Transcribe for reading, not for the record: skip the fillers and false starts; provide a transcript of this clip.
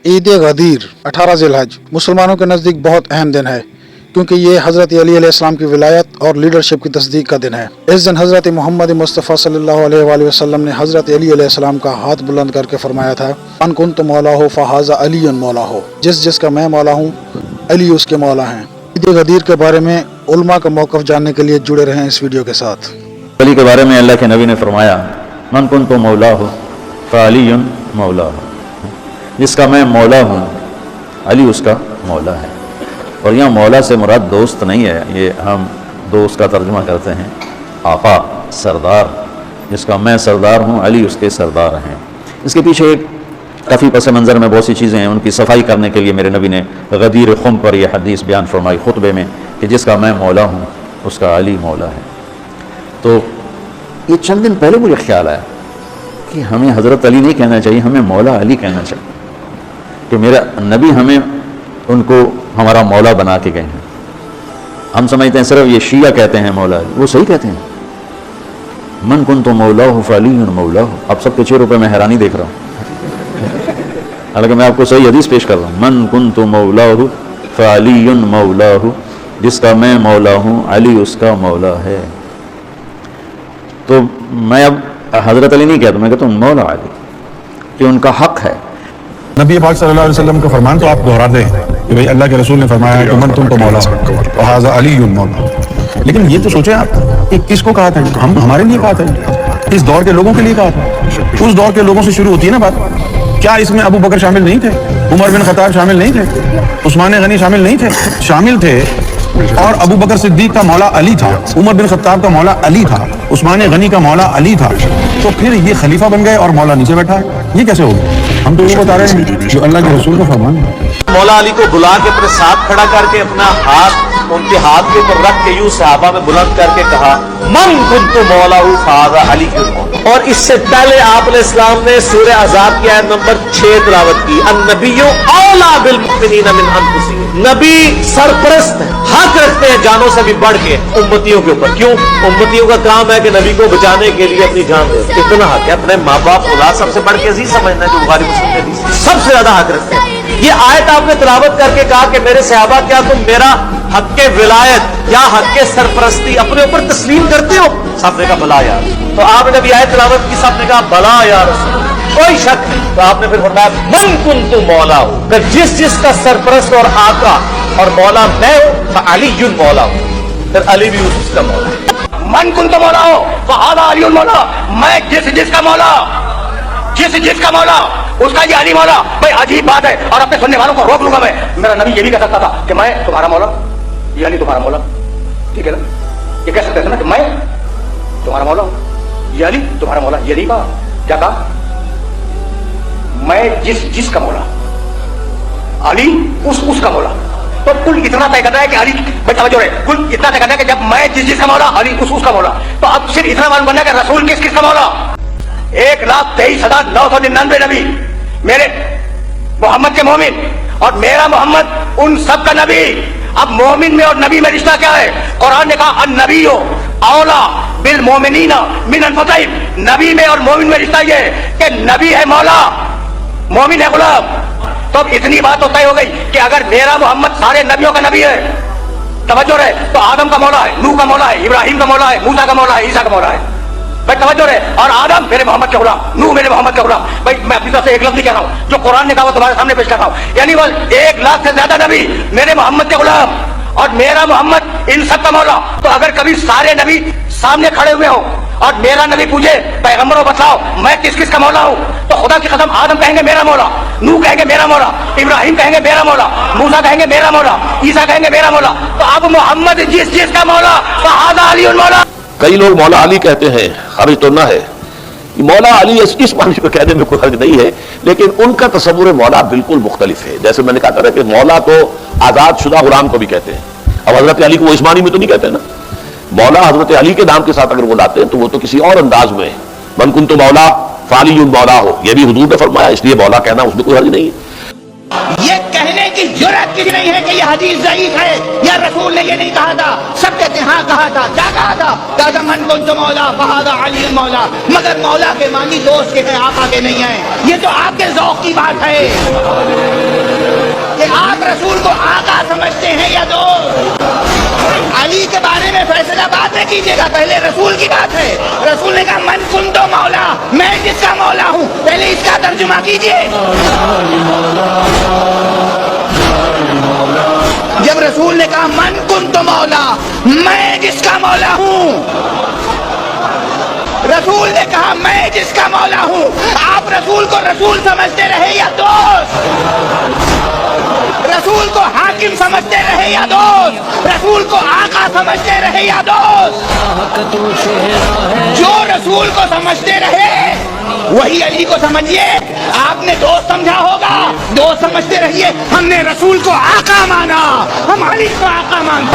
ईद गदीर 18 ज़िलहज मुसलमानों के नज़दीक बहुत अहम दिन है, क्योंकि ये हज़रत अली अलैहिस्सलाम की विलायत और लीडरशिप की तस्दीक का दिन है। इस दिन हज़रत मोहम्मद मुस्तफ़ा सल्लल्लाहु अलैहि वसल्लम ने हज़रत अली अलैहिस्सलाम का हाथ बुलंद करके फरमाया था, अन कुन्तु मौला हो फ़हाज़ा अली मौला हो, जिसका मैं मौला हूँ अली उसके मौला हैं। ईद गदीर के बारे में उलमा का मौक़िफ़ जानने के लिए जुड़े रहें इस वीडियो के साथ। अली के बारे में अल्लाह के नबी ने फरमाया, मन कुन्तु मौला हो फ़अलियुन मौला हो, जिसका मैं मौला हूँ अली उसका मौला है। और यहाँ मौला से मुराद दोस्त नहीं है, ये हम दोस्त का तर्जुमा करते हैं आका सरदार, जिसका मैं सरदार हूँ अली उसके सरदार हैं। इसके पीछे एक काफ़ी पस मंज़र में बहुत सी चीज़ें हैं, उनकी सफाई करने के लिए मेरे नबी ने गदीर खुम पर यह हदीस बयान फरमाई खुतबे में कि जिसका मैं मौला हूँ उसका अली मौला है। तो ये चंद दिन पहले मुझे ख्याल आया कि हमें हज़रत अली नहीं कहना चाहिए, हमें मौला अली कहना चाहिए, कि मेरा नबी हमें उनको हमारा मौला बना के गए हैं। हम समझते हैं सिर्फ ये शिया कहते हैं मौला, वो सही कहते हैं, मन कुन्तु मौला हो फ़अलियुन मौला हो। अब सबके चेहरों पे मैं हैरानी देख रहा हूँ, हालांकि मैं आपको सही हदीस पेश कर रहा हूँ। मन कुन्तु मौला हो फ़अलियुन मौला हो, जिसका मैं मौला हूँ अली उसका मौला है। तो मैं अब हज़रत अली नहीं कहता, मैं कहता हूँ मौला अली, कि उनका हक है। नबी पाक सल्लल्लाहु अलैहि वसल्लम का फरमान तो आप दोहरा दे कि भाई अल्लाह के रसूल ने फरमाया कि मन तुम तो मौला हो हाज़ा अलीयुन मौला। लेकिन ये तो सोचें आप कि किसको कहा था? हम हमारे लिए कहा था, इस दौर के लोगों के लिए कहा था। उस दौर के लोगों से शुरू होती है ना बात। क्या इसमें अबू बकर शामिल नहीं थे? उमर बिन खत्ताब शामिल नहीं थे? उस्मान गनी शामिल नहीं थे? शामिल थे। और अबू बकर सिद्दीक का मौला अली था, उमर बिन खत्ताब का मौला अली था, उस्मान गनी का मौला अली था। तो फिर ये खलीफा बन गए और मौला नीचे बैठा है, ये कैसे हो गया? हम तो वो बता रहे हैं जो अल्लाह के रसूल का फरमान है। मौला अली को बुला के अपने साथ खड़ा करके अपना हाथ उनके हाथ के ऊपर रख के यूं सहाबा में बुलंद करके कहा, मन कुन्तु मौला हूँ फ़हाज़ा अली क्यों। और इससे पहले आप इस्लाम ने सूरह अहज़ाब की आयत नंबर 6 तिलावत की, अन्नबिय्यु औला बिल मुमिनीना मिन अनफुसिहिम। नबी सरपरस्त है, हक रखते हैं जानों से भी बढ़ के उम्मतियों के ऊपर। क्यों? उम्मतियों का काम है कि नबी को बचाने के लिए अपनी जान दे। इतना हक है, अपने माँ बाप औलाद सबसे बढ़ के अजीज समझना है, जो बुखारी मुस्लिम में हदीस है, सबसे ज्यादा हक रखते हैं। ये आयत आपने तिलावत करके कहा कि मेरे सहाबा क्या तुम मेरा हक के विलायत या हक के सरपरस्ती अपने ऊपर तस्लीम करते हो? सबने कहा भला यार। तो आपने जब आयत तिलावत की सबने कहा भला यार, कोई शक नहीं। तो आपने फिर फरमाया मन कुन्तु मौला हो, जिसका सरपरस्त और आका और मौला मैं हूं, अलीयुन मौला हूं, फिर अली भी उसका मौला है। मन कुन्तु मौला हो फ़हाज़ा अलीयुन मौला, मैं जिसका मौला, जिसका मौला उसका ये अली मौला। भाई अजीब बात है, और अपने सुनने वालों को रोक लूंगा मैं। मेरा नबी ये भी कह सकता था कि मैं तुम्हारा मौला, ये अली तुम्हारा मौला, ठीक है ना? ये कह सकते थे ना कि मैं तुम्हारा मौला हूं, ये अली तुम्हारा मौला। ये नहीं कहा, क्या कहा? मैं जिसका मौला, अली उसका मौला। तो कुल इतना तय करना है कि अली, भाई समझो रहे, कुल इतना तय करना है कि जब मैं जिसका मौला अली उसका मौला, तो अब सिर्फ इतना मालूम करना है कि रसूल किसका मौला। 1,23,999 नबी मेरे मोहम्मद के मोमिन, और मेरा मोहम्मद उन सब का नबी। अब मोमिन में और नबी में रिश्ता क्या है? कुरान ने कहा अन्नबिय्यु औला बिल मोमिनीना मिन अनफुसिहिम। नबी में और मोमिन में रिश्ता ये है कि नबी है मौला, मोमिन है गुलाम। तो अब इतनी बात तो तय हो गई कि अगर मेरा मोहम्मद सारे नबियों का नबी है, तवज्जो रहे, तो आदम का मौला है, नूह का मौला है, इब्राहिम का मौला है, मूसा का मौला है, ईसा का मौला है। भाई तवज्जो रहे, और आदम मेरे मोहम्मद के गुलाम, नूह मेरे मोहम्मद के गुलाम। भाई मैं अपनी तरफ से एक लफ्ज़ नहीं कह रहा हूँ, जो कुरान ने कहा वो तुम्हारे सामने पेश कर रहा हूँ। यानी वो 1 लाख से ज्यादा नबी मेरे मोहम्मद के गुलाम, और मेरा मोहम्मद इन सब का मौला। तो अगर कभी सारे नबी सामने खड़े हुए हो और मेरा नबी पूछे पैगंबरों बताओ मैं किस का मौला हूँ, तो खुदा की कसम आदम कहेंगे मेरा मौला, नूह कहेंगे मेरा मौला, इब्राहिम कहेंगे मेरा मौला, मूसा कहेंगे मेरा मौला, ईसा कहेंगे मेरा मौला। तो अब मोहम्मद जिसका मौला फ़हाज़ा अलीयुन मौला। कई लोग मौला अली कहते हैं, हर्ज तो ना है, मौला अली इस मानी पे कहने में कोई हर्ज नहीं है, लेकिन उनका तस्वुर मौला बिल्कुल मुख्तलिफ है। जैसे मैंने कहा था कि मौला तो आजाद शुदा गुलाम को भी कहते हैं, अब हजरत अली को वो इस मानी में तो नहीं कहते ना। मौला हजरत अली के नाम के साथ अगर वो लाते हैं तो वो तो किसी और अंदाज में, मन कुन्तु मौला फ़अलियुन मौला हो, ये भी हुजूर ने फरमाया, इसलिए मौला कहना उसमें कोई हर्ज नहीं है। ये कहने की जुर्रत किसी नहीं है कि ये हदीस ज़ईफ है या रसूल ने ये नहीं कहा था। सब कहते हैं हाँ कहा था। क्या कहा था? कहा मन कुन्तु मौला फ़हाज़ा अलीयुन मौला। मगर मौला के मानी दोस्त के हैं, आका के नहीं है। ये तो आपके ज़ौक़ की बात है। रसूल को आका समझते हैं या दोस्त? अली के बारे में फैसला बाद में कीजिएगा, पहले रसूल की बात है। रसूल ने कहा मन कुन तो मौला, मैं जिसका मौला हूँ, पहले इसका तर्जुमा कीजिए। जब रसूल ने कहा मन कुन तो मौला, मैं जिसका मौला हूँ, रसूल ने कहा मैं जिसका मौला हूँ, आप रसूल को रसूल समझते रहे या दोस्त? रसूल को हाकिम समझते रहे या दोस्त? रसूल को आका समझते रहे या दोस्त? जो रसूल को समझते रहे वही अली को समझिए। आपने दोस्त समझा होगा, दोस्त समझते रहिए। हमने रसूल को आका माना, हम अली को आका मानते।